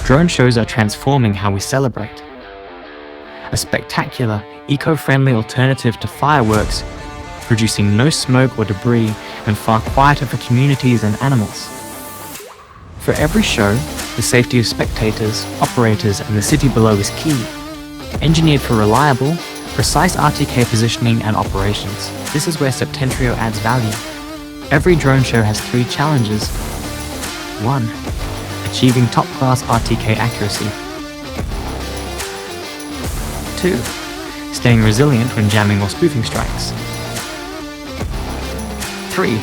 Drone shows are transforming how we celebrate. A spectacular, eco-friendly alternative to fireworks, producing no smoke or debris and far quieter for communities and animals. For every show, the safety of spectators, operators, and the city below is key. Engineered for reliable, precise RTK positioning and operations, this is where Septentrio adds value. Every drone show has 3 challenges. 1. Achieving top-class RTK accuracy. 2. Staying resilient when jamming or spoofing strikes. 3.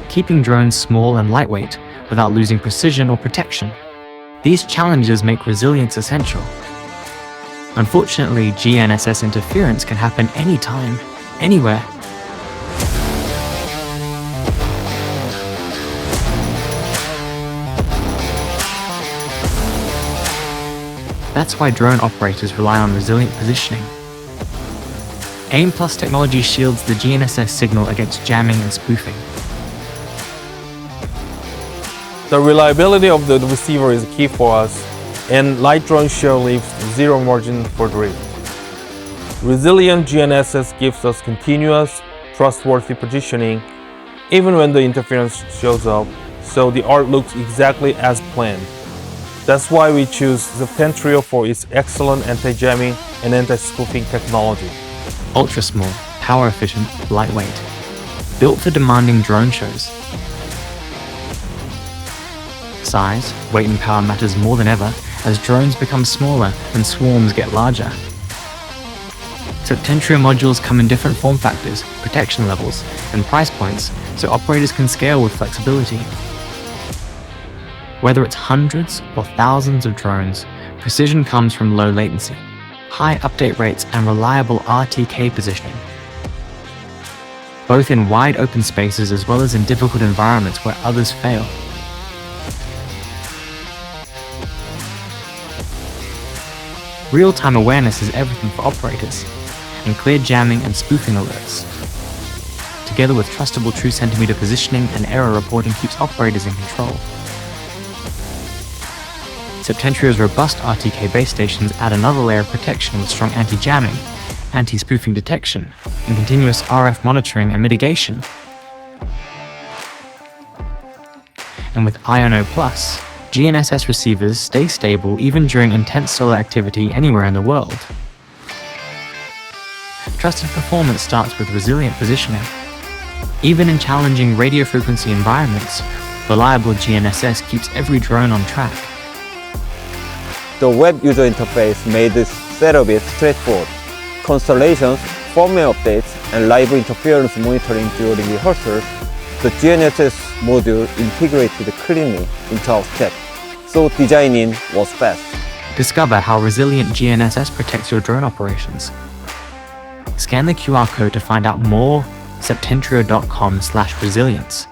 Keeping drones small and lightweight without losing precision or protection. These challenges make resilience essential. Unfortunately, GNSS interference can happen anytime, anywhere. That's why drone operators rely on resilient positioning. AIM Plus technology shields the GNSS signal against jamming and spoofing. The reliability of the receiver is key for us, and light drone show leaves zero margin for drift. Resilient GNSS gives us continuous, trustworthy positioning, even when the interference shows up, so the art looks exactly as planned. That's why we choose Septentrio for its excellent anti-jamming and anti-spoofing technology. Ultra small, power efficient, lightweight. Built for demanding drone shows. Size, weight and power matters more than ever as drones become smaller and swarms get larger. Septentrio modules come in different form factors, protection levels, and price points, so operators can scale with flexibility. Whether it's hundreds or thousands of drones, precision comes from low latency, high update rates, and reliable RTK positioning, both in wide open spaces as well as in difficult environments where others fail. Real-time awareness is everything for operators, and clear jamming and spoofing alerts, together with trustable true centimeter positioning and error reporting, keeps operators in control. Septentrio's robust RTK base stations add another layer of protection with strong anti-jamming, anti-spoofing detection, and continuous RF monitoring and mitigation. And with INO+, GNSS receivers stay stable even during intense solar activity anywhere in the world. Trusted performance starts with resilient positioning. Even in challenging radio frequency environments, reliable GNSS keeps every drone on track. The web user interface made this setup straightforward. Constellations, firmware updates, and live interference monitoring during rehearsals, the GNSS module integrated cleanly into our stack, so designing was fast. Discover how resilient GNSS protects your drone operations. Scan the QR code to find out more. Septentrio.com/resilience.